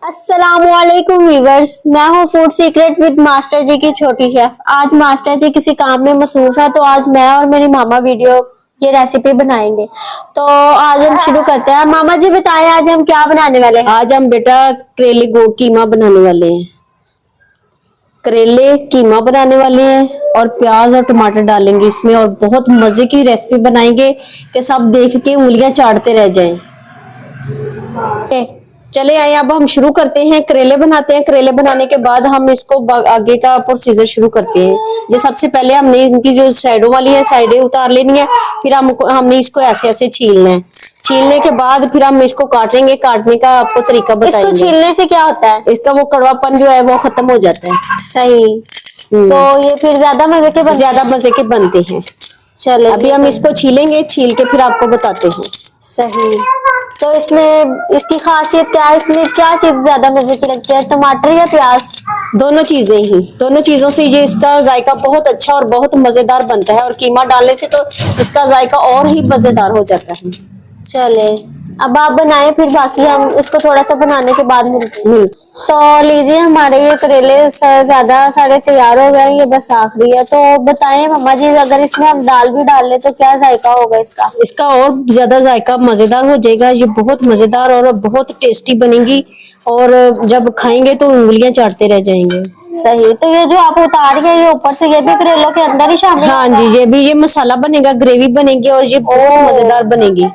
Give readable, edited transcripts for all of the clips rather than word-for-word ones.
अस्सलामुअलैकुम व्यूवर्स, मैं हूँ फूड सीक्रेट विद मास्टर जी की छोटी शेफ। आज मास्टर जी किसी काम में मसरूफ है, तो आज मैं और मेरी मामा वीडियो ये रेसिपी बनाएंगे। तो आज हम शुरू करते हैं। मामा जी बताएं, आज हम क्या बनाने वाले हैं? आज हम बेटा करेले गो कीमा बनाने वाले हैं। करेले कीमा बनाने वाले हैं और प्याज और टमाटर डालेंगे इसमें, और बहुत मजे की रेसिपी बनाएंगे कि सब देख के उंगलियां चाटते रह जाएं। चले आए, अब हम शुरू करते हैं। करेले बनाते हैं। करेले बनाने के बाद हम इसको आगे का प्रोसीजर शुरू करते हैं। ये सबसे पहले हमने इनकी जो साइडों वाली है साइडें उतार लेनी है। फिर हमने इसको ऐसे ऐसे छीलना है। छीलने के बाद फिर हम इसको काटेंगे। काटने का आपको तरीका बताएंगे। इसको छीलने से क्या होता है? इसका वो कड़वापन जो है वो खत्म हो जाता है। सही। तो ये फिर ज्यादा मजे के बनते हैं। चले, अभी हम इसको छीलेंगे, छील के फिर आपको बताते हैं। सही। तो इसमें इसकी खासियत क्या है? इसमें क्या चीज ज्यादा मजे की लगती है, टमाटर या प्याज? दोनों चीजें ही, दोनों चीजों से ये इसका जायका बहुत अच्छा और बहुत मजेदार बनता है। और कीमा डालने से तो इसका जायका और ही मजेदार हो जाता है। चले, अब आप बनाएं, फिर बाकी हम इसको थोड़ा सा बनाने के बाद मिलते हैं। तो लीजिए, हमारे ये करेले ज्यादा सारे तैयार हो गए, ये बस आखिरी है। तो बताएं मम्मा जी, अगर इसमें हम दाल भी डाल ले तो क्या जायका होगा इसका? इसका और ज्यादा जायका मजेदार हो जाएगा। ये बहुत मजेदार और बहुत टेस्टी बनेगी, और जब खाएंगे तो उंगलियां चाटते रह जाएंगे। सही। तो ये जो आप उतार के ये ऊपर से, ये भी करेलों के अंदर ही शामिल? हाँ जी, ये भी, ये मसाला बनेगा, ग्रेवी बनेगी और ये बहुत मजेदार बनेगी।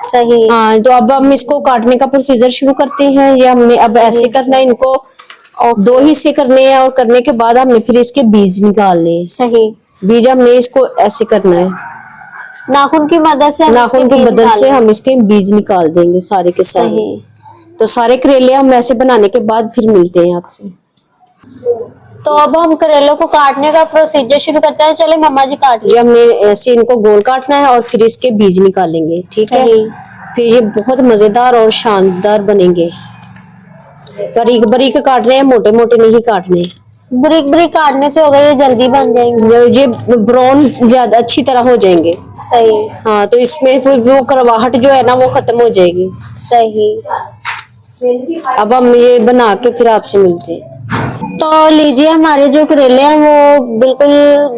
सही। हाँ, तो अब हम इसको काटने का प्रोसीजर शुरू करते हैं। ये हमने अब ऐसे करना है इनको, और दो हिस्से करने हैं, और करने के बाद हमने फिर इसके बीज निकालने हैं। सही। बीज हमने इसको ऐसे करना है, नाखून की मदद से हम इसके बीज निकाल देंगे सारे के सारे। सही। तो सारे करेले हम ऐसे बनाने के बाद फिर मिलते हैं आपसे। तो अब हम करेलों को काटने का प्रोसीजर शुरू करते हैं। चले मम्मा जी, काट ये हमने ऐसे इनको गोल काटना है और फिर इसके बीज निकालेंगे। ठीक है, फिर ये बहुत मजेदार और शानदार बनेंगे। बारीक बारीक काटने हैं, मोटे मोटे नहीं काटने। बारीक बारीक काटने से होगा, ये जल्दी बन जाएंगे, ये ब्राउन ज्यादा अच्छी तरह हो जाएंगे। सही। हाँ, तो इसमें फिर वो करवाहट जो है ना वो खत्म हो जाएगी। सही। अब हम ये बना के फिर आपसे मिलते हैं। तो लीजिए, हमारे जो करेले हैं वो बिल्कुल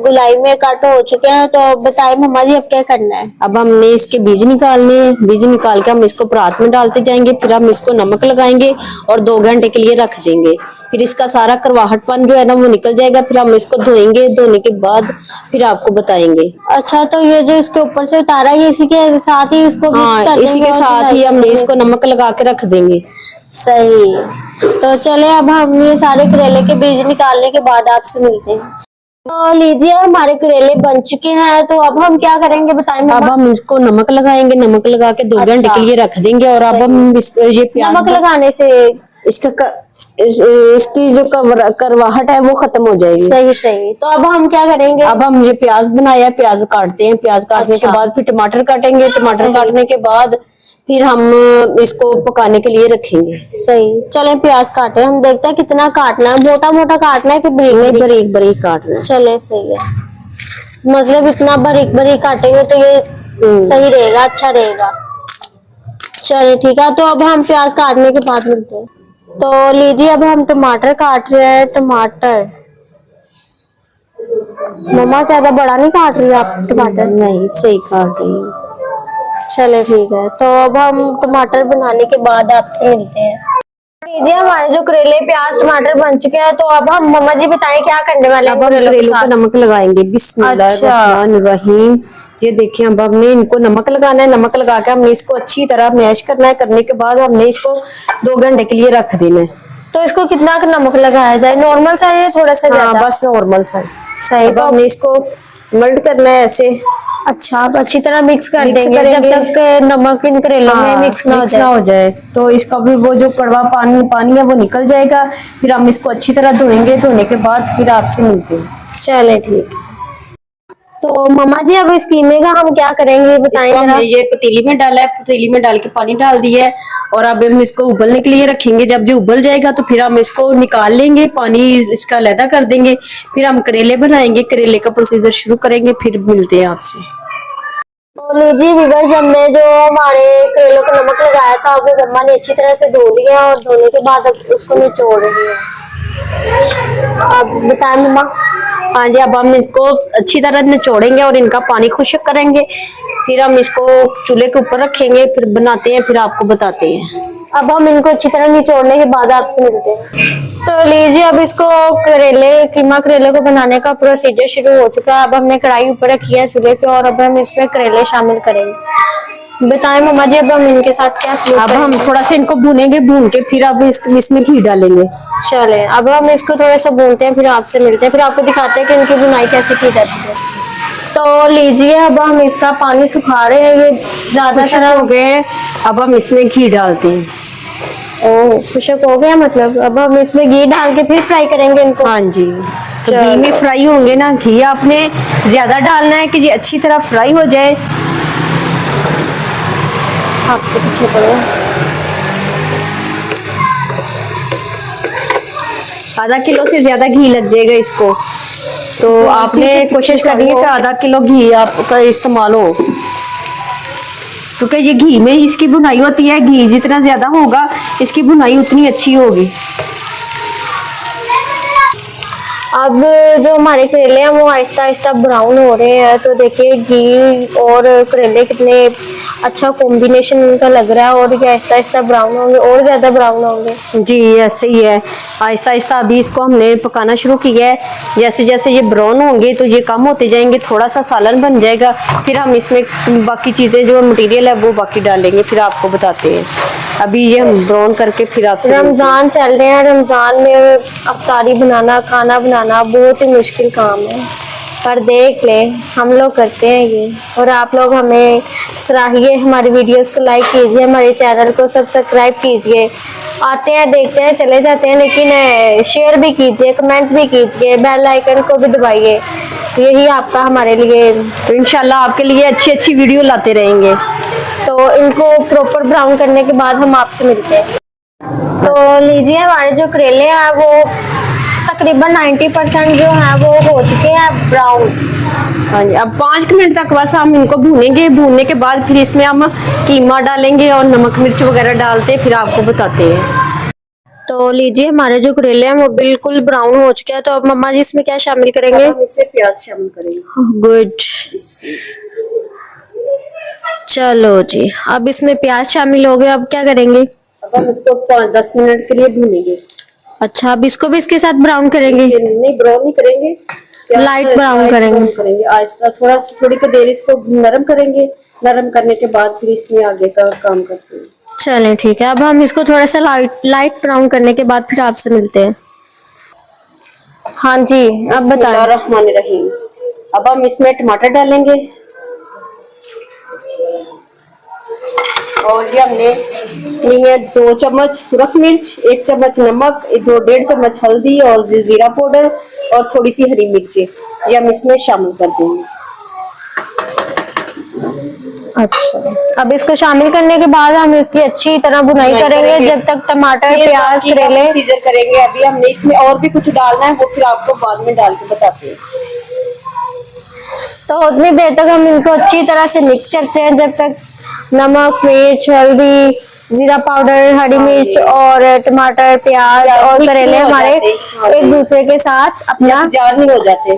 गुलाई में कट हो चुके हैं। तो बताइए मम्मा जी, अब क्या करना है? अब हमने इसके बीज निकालने हैं। बीज निकाल के हम इसको परात में डालते जाएंगे। फिर हम इसको नमक लगाएंगे और 2 घंटे के लिए रख देंगे। फिर इसका सारा करवाहटपन जो है ना वो निकल जाएगा। फिर हम इसको धोएंगे, धोने के बाद फिर आपको बताएंगे। अच्छा, तो ये जो इसके ऊपर से उतारा है, इसी के साथ ही इसको मिक्स कर देंगे? इसी के साथ ही हमने इसको नमक लगा के रख देंगे। सही। तो चले, अब हम ये सारे करेले के बीज निकालने के बाद आपसे मिलते हैं। तो लीजिए, हमारे करेले बन चुके हैं। तो अब हम क्या करेंगे बताएं मम्मा? अब हम इसको नमक लगाएंगे, नमक लगा के 2 घंटे के लिए रख देंगे। और अब हम इसको ये प्याज, नमक लगाने से इसका इसकी जो करवाहट है वो खत्म हो जाएगी। सही सही। तो अब हम क्या करेंगे? अब हम ये प्याज बनाया, प्याज काटते हैं। प्याज काटने के बाद फिर टमाटर काटेंगे। टमाटर काटने के बाद फिर हम इसको पकाने के लिए रखेंगे। सही। चले, प्याज काटे, हम देखते हैं कितना काटना है। मोटा मोटा काटना है कि बारीक? बारीक बारीक काटना है। चले, सही है। मतलब इतना बारीक बारीक काटेंगे तो ये सही रहेगा, अच्छा रहेगा। चलिए ठीक है, तो अब हम प्याज काटने के बाद मिलते हैं। तो लीजिए, अब हम टमाटर काट रहे हैं। टमाटर मम्मा ज्यादा बड़ा नहीं काट रही आप टमाटर? नहीं, सही काट रही हूँ। चले ठीक है, तो अब हम टमाटर बनाने के बाद आपसे मिलते हैं। लीजिए, हमारे जो करेले प्याज टमाटर बन चुके हैं। तो अब हम मम्मा जी बताएं क्या करने वाले हैं? अब हम करेलों को नमक लगाएंगे। बिस्मिल्लाहिर्रहमानिर्रहीम। ये देखिए, अब हमने इनको नमक लगाना है। नमक लगा के हमने इसको अच्छी तरह मैश करना है। करने के बाद हमने इसको 2 घंटे के लिए रख देना है। तो इसको कितना नमक लगाया जाए? नॉर्मल सा या थोड़ा सा ज्यादा? बस नॉर्मल सा। सही। अब हमने इसको मेल्ट करना है ऐसे। अच्छा, अब अच्छी तरह मिक्स कर देंगे जब तक नमक इन करेलों में मिक्स ना हो जाए। तो इसका भी वो जो कड़वा पानी है वो निकल जाएगा। फिर हम इसको अच्छी तरह धोएंगे। धोने के बाद फिर आपसे मिलते हैं। चले ठीक। तो मम्मा जी, अब इस कीमे का हम क्या करेंगे बताएं जरा? ये पतीली में डाला है, पतीली में डाल के पानी डाल दिया है, और अब हम इसको उबलने के लिए रखेंगे। जब जो उबल जाएगा तो फिर हम इसको निकाल लेंगे, पानी इसका अलग कर देंगे। फिर हम करेले बनाएंगे, करेले का प्रोसीजर शुरू करेंगे। फिर मिलते हैं आपसे। तो लीजिए विवर्स, हमने जो हमारे करेलों को नमक लगाया था वो मम्मा ने अच्छी तरह से धो लिया और धोने के बाद अब उसको निचोड़ रही है। अब बताएं मम्मा। हाँ जी, अब हम इसको अच्छी तरह निचोड़ेंगे और इनका पानी खुश्क करेंगे, फिर हम इसको चूल्हे के ऊपर रखेंगे, फिर बनाते हैं, फिर आपको बताते हैं। अब हम इनको अच्छी तरह निचोड़ने के बाद आपसे मिलते हैं। तो लीजिए अब इसको कीमा करेले को बनाने का प्रोसीजर शुरू हो चुका है। अब हमने कढ़ाई ऊपर रखी है चूल्हे पे और अब हम इसमें करेले शामिल करेंगे। बताएं मम्मा जी, अब हम इनके साथ क्या सलूक अब हम करेंगे? थोड़ा सा इनको भूनेंगे, भून के फिर अब इसमें घी डालेंगे। चले अब हम इसको थोड़ा सा भूनते हैं, फिर आपसे मिलते हैं, फिर आपको दिखाते हैं कि इनकी बुनाई कैसे की जाती है। तो लीजिए अब हम इसका पानी सुखा रहे हैं, ये ज्यादा खुश्क हो गए, अब हम इसमें घी डालते हैं। ओ खुशक हो गया, मतलब अब हम इसमें घी डाल के फिर फ्राई करेंगे इनको। हाँ जी, तो घी में फ्राई होंगे ना, घी आपने ज्यादा डालना है कि ये अच्छी तरह फ्राई हो जाए। आपके पीछे पड़ो। आधा किलो से ज्यादा घी लग जाएगा इसको, तो आपने कोशिश करनी है कि आधा किलो घी आपका इस्तेमाल हो, क्योंकि ये घी में ही इसकी बुनाई होती है। घी जितना ज्यादा होगा इसकी बुनाई उतनी अच्छी होगी। अब जो हमारे करेले हैं वो आहिस्ता आहिस्ता ब्राउन हो रहे हैं, तो देखिए घी और करेले कितने अच्छा कॉम्बिनेशन इनका लग रहा है, और ये आहिस्ता आहिस्ता ब्राउन होंगे और ज्यादा ब्राउन होंगे। जी ऐसे ही है, आहिस्ता आहिस्ता अभी इसको हमने पकाना शुरू किया है। जैसे जैसे ये ब्राउन होंगे तो ये कम होते जाएंगे, थोड़ा सा सालन बन जाएगा, फिर हम इसमें बाकी चीजें जो मटेरियल है वो बाकी डालेंगे, फिर आपको बताते हैं। अभी ये हम ब्राउन करके फिर आपसे रमजान चल रहे हैं, रमजान में अफ्तारी बनाना, खाना बनाना बहुत ही मुश्किल काम है, पर देख ले हम लोग करते हैं ये, और आप लोग हमें सराहिए, हमारी वीडियोस को लाइक कीजिए, हमारे चैनल को सब्सक्राइब कीजिए। आते हैं देखते हैं चले जाते हैं, लेकिन शेयर भी कीजिए, कमेंट भी कीजिए, बेल आइकन को भी दबाइए, यही आपका हमारे लिए। तो इंशाल्लाह आपके लिए अच्छी अच्छी वीडियो लाते रहेंगे। तो इनको प्रॉपर ब्राउन करने के बाद हम आपसे मिलते हैं। तो लीजिए हमारे जो करेले हैं वो तकरीबन 90% जो है वो हो चुके हैं ब्राउन। हाँ जी, अब 5 मिनट तक बस हम इनको भूनेंगे। भूनने के बाद फिर इसमें हम कीमा डालेंगे और नमक मिर्च वगैरह डालते फिर आपको बताते हैं। तो लीजिए हमारे जो करेले हैं वो बिल्कुल ब्राउन हो चुके हैं। तो अब मम्मा जी इसमें क्या शामिल करेंगे? हम इसमें प्याज शामिल करेंगे। गुड, चलो जी अब इसमें प्याज शामिल हो गए, अब क्या करेंगे? अब हम इसको 5-10 मिनट के लिए भूनेंगे। अच्छा, अब इसको भी इसके साथ ब्राउन करेंगे? नहीं, ब्राउन नहीं करेंगे, लाइट ब्राउन करेंगे। आहिस्ता थोड़ी देर इसको नरम करेंगे। नरम करने के बाद फिर इसमें आगे का काम करते हैं। चलें ठीक है, अब हम इसको थोड़ा सा लाइट ब्राउन करने के बाद फिर आपसे मिलते हैं। हाँ जी, अब बताएं। बिस्मिल्लाहिर्रहमानिर्रहीम। अब हम इसमें टमाटर डालेंगे, और ये हमने लिए 2 चम्मच सुरख मिर्च, 1 चम्मच नमक, 1-1.5 चम्मच हल्दी और जीरा पाउडर और थोड़ी सी हरी मिर्ची, ये हम इसमें शामिल कर देंगे। अच्छा, अब इसको शामिल करने के बाद हम इसकी अच्छी तरह बुनाई करेंगे जब तक टमाटर, प्याज, करेले सीजर करेंगे। अभी हमने इसमें और भी कुछ डालना है, वो फिर आपको बाद में डाल के बताते हैं। तो उतनी देर तक हम इनको अच्छी तरह से मिक्स करते हैं जब तक नमक, मिर्च, हल्दी, जीरा पाउडर, हरी मिर्च और टमाटर, प्याज और करेले हमारे एक दूसरे के साथ अपना जार नहीं हो जाते।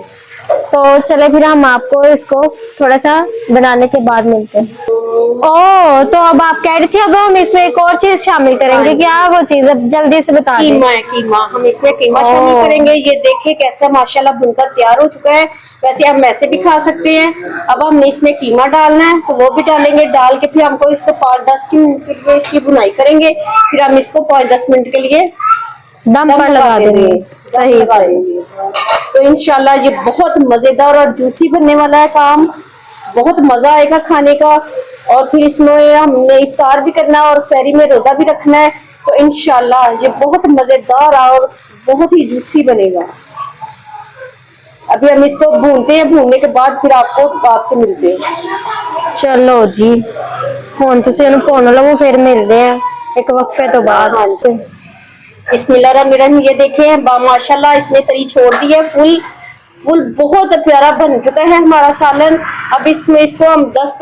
तो चले फिर हम आपको इसको थोड़ा सा बनाने के बाद मिलते हैं। ओ, तो अब आप कह रही थी अब हम इसमें एक और चीज शामिल करेंगे, क्या वो चीज? अब जल्दी से बता दें। कीमा है, कीमा हम इसमें कीमा शामिल करेंगे। ये देखिए कैसा माशाल्लाह भुनकर तैयार हो चुका है। वैसे हम ऐसे भी खा सकते हैं। अब हमने इसमें कीमा डालना है तो वो भी डालेंगे। डाल के फिर हमको इसको 5-10 मिनट के लिए इसकी भुनाई करेंगे, फिर हम इसको 5-10 मिनट के लिए दम पर लगा देंगे। सही देंगे। तो इंशाल्लाह ये बहुत मजेदार और जूसी बनने वाला है काम, बहुत मजा आएगा खाने का। और फिर इसमें हमने इफ्तार भी करना है और सहरी में रोजा भी रखना है, तो इंशाल्लाह ये बहुत मजेदार और बहुत ही जूसी बनेगा। अभी हम इसको भूनते हैं, भूनने के बाद फिर आपसे मिलते हैं। चलो जी, ਹੁਣ ਤੁਸੀਂ ਇਹਨੂੰ ਭੁੰਨ ਲਵੋ, फिर मिलते हैं एक वक्फे तो बाद। बिस्मिल्लाहिर्रहमानिर्रहीम। ये देखें माशाल्लाह इसने तरी छोड़ दी है फुल, फुल बहुत प्यारा बन चुका है हमारा सालन। अब इसमें इसको हम 10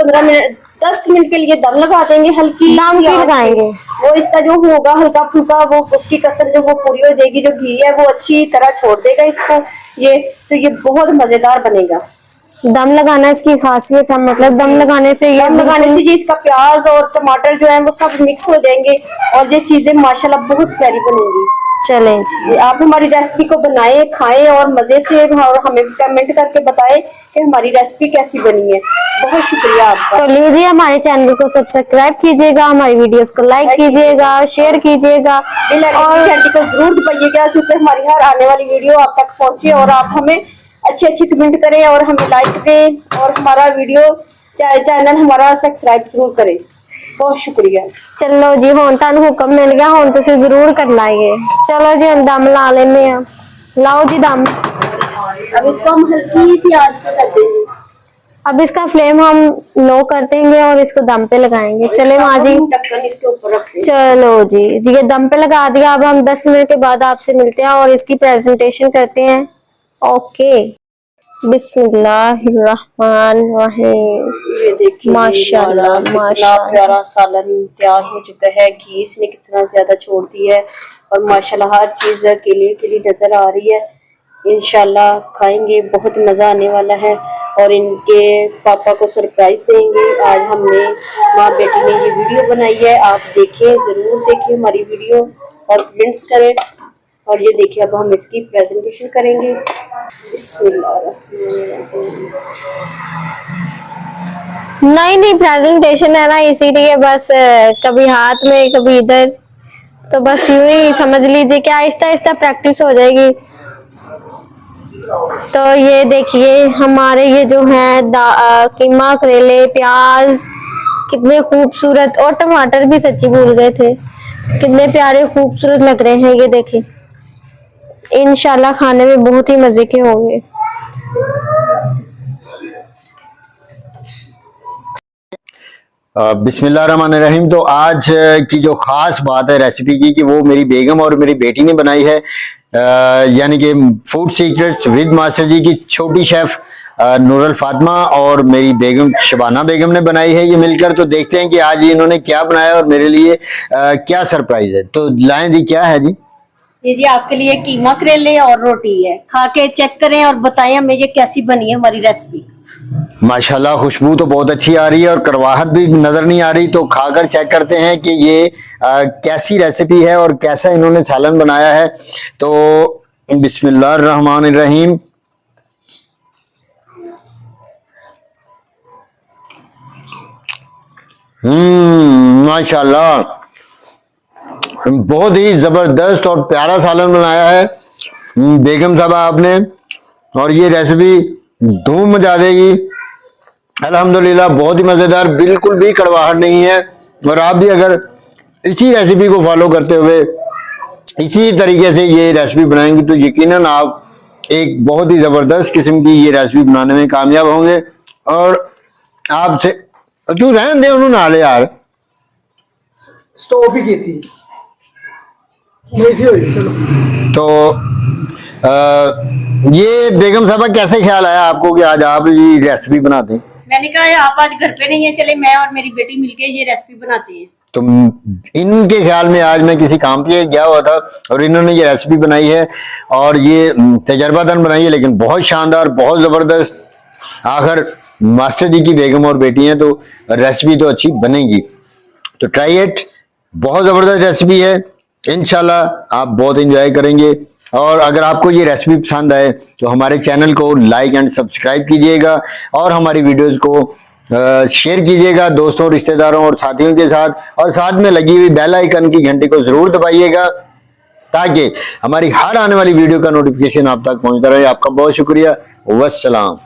मिनट के लिए दम लगा देंगे, हल्की दम सी क्यों आंच पे। लगाएंगे? वो इसका जो होगा हल्का फुल्का, वो उसकी कसर जो वो पूरी हो जाएगी, जो घी है वो अच्छी तरह छोड़ देगा इसको ये, तो ये बहुत मजेदार बनेगा। दम लगाना इसकी खासियत है, मतलब दम लगाने से ये दम लगाने से ये इसका प्याज और टमाटर जो है वो सब मिक्स हो जाएंगे और ये चीजें माशाल्लाह बहुत प्यारी बनेंगी। चलें जी। आप हमारी रेसिपी को बनाएं, खाएं और मजे से, और हमें कमेंट करके बताएं कि हमारी रेसिपी कैसी बनी है। बहुत शुक्रिया आपका। तो लीजिए हमारे चैनल को सब्सक्राइब कीजिएगा, हमारी वीडियोस को लाइक कीजिएगा, शेयर कीजिएगा और घंटी को जरूर दबाइएगा, क्योंकि हमारी हर आने वाली वीडियो आप तक पहुंचे और आप हमें अच्छे कमेंट करें और हमें लाइक दें और हमारा वीडियो चैनल हमारा सब्सक्राइब जरूर करें। बहुत शुक्रिया। चलो जी, हुण तुहानू हुक्म मिल गया, हुण तुसीं जरूर करना है। चलो जी हुण दम ला लेने आ। लाओ जी दम। अब इसको हम हल्की सी आंच पे कर देंगे। अब इसका फ्लेम हम लो कर देंगे और इसको दम पे लगाएंगे। चले माँ जी, ढक्कन इसके ऊपर रख देंगे। चलो जी ये दम पे लगा दिया। अब हम 10 मिनट के बाद आपसे मिलते हैं और इसकी प्रेजेंटेशन करते हैं। ओके, बिस्मिल्लाहिर्रहमानिर्रहीम। ये देखिए माशाल्लाह, कितना माशाल्लाह। प्यारा सालन तैयार हो चुका है। घी इसने कितना ज्यादा छोड़ दी है और माशाल्लाह हर चीज क्लियर नजर आ रही है। इंशाल्लाह खाएंगे, बहुत मजा आने वाला है और इनके पापा को सरप्राइज देंगे। आज हमने माँ बेटी ने ये वीडियो बनाई है, आप देखें, जरूर देखें हमारी वीडियो और कमेंट्स करें। और ये देखिए अब हम इसकी प्रेजेंटेशन करेंगे। नहीं प्रेजेंटेशन है ना, इसीलिए बस कभी हाथ में कभी इधर, तो बस यूं ही समझ लीजिए कि आहिस्ता आहिस्ता प्रैक्टिस हो जाएगी। तो ये देखिए हमारे ये जो है कीमा, करेले, प्याज कितने खूबसूरत, और टमाटर भी सच्ची भूल गए थे, कितने प्यारे खूबसूरत लग रहे हैं। ये देखिए इंशाल्लाह खाने में बहुत ही मजे के होंगे। बिस्मिल्लाहिर्रहमानिर्रहीम। तो आज की जो ख़ास बात है रेसिपी की, कि वो मेरी बेगम और मेरी बेटी ने बनाई है, यानी कि फूड सीक्रेट्स विद मास्टर जी की छोटी शेफ नूरुल फातिमा और मेरी बेगम शबाना बेगम ने बनाई है ये मिलकर। तो देखते हैं कि आज इन्होंने क्या बनाया और मेरे लिए क्या सरप्राइज है। तो लाएं जी, क्या है जी? ये जी आपके लिए कीमा, करेले और रोटी है। खा के चेक करें और बताएं हमें ये कैसी बनी है हमारी रेसिपी। माशाल्लाह खुशबू तो बहुत अच्छी आ रही है और कड़वाहट भी नजर नहीं आ रही। तो खाकर चेक करते हैं कि ये कैसी रेसिपी है और कैसा इन्होंने सालन बनाया है। तो बिस्मिल्लाहिर्रहमानिर्रहीम। माशाल्लाह बहुत ही जबरदस्त और प्यारा सालन बनाया है बेगम साहब आपने, और ये रेसिपी धूम मचा देगी अल्हम्दुलिल्लाह। बहुत ही मजेदार, बिल्कुल भी कड़वाहट नहीं है। और आप भी अगर इसी रेसिपी को फॉलो करते हुए इसी तरीके से ये रेसिपी बनाएंगे तो यकीनन आप एक बहुत ही जबरदस्त किस्म की ये रेसिपी बनाने में कामयाब होंगे। और आपसे तू रहने दे उन्होंने नाले यार स्टॉप ही की थी नहीं थी हुई। चलो तो ये बेगम साहबा कैसे ख्याल आया आपको कि आज आप ये रेसिपी बनाते हैं? मैंने कहा आप आज घर पे नहीं है, चले मैं और मेरी बेटी मिलके ये रेसिपी बनाते हैं। तो इनके ख्याल में आज मैं किसी काम पे गया हुआ था और इन्होंने ये रेसिपी बनाई है और ये तजर्बातन बनाई है, लेकिन बहुत शानदार, बहुत ज़बरदस्त। आखिर मास्टर जी की बेगम और बेटी हैं तो रेसिपी तो अच्छी बनेगी। तो ट्राई इट, बहुत ज़बरदस्त रेसिपी है, इंशाल्लाह आप बहुत एंजॉय करेंगे। और अगर आपको ये रेसिपी पसंद आए तो हमारे चैनल को लाइक एंड सब्सक्राइब कीजिएगा और हमारी वीडियोस को शेयर कीजिएगा दोस्तों, रिश्तेदारों और साथियों के साथ, और साथ में लगी हुई बेल आइकन की घंटी को जरूर दबाइएगा ताकि हमारी हर आने वाली वीडियो का नोटिफिकेशन आप तक पहुंचता रहे। आपका बहुत शुक्रिया। वस्सलाम।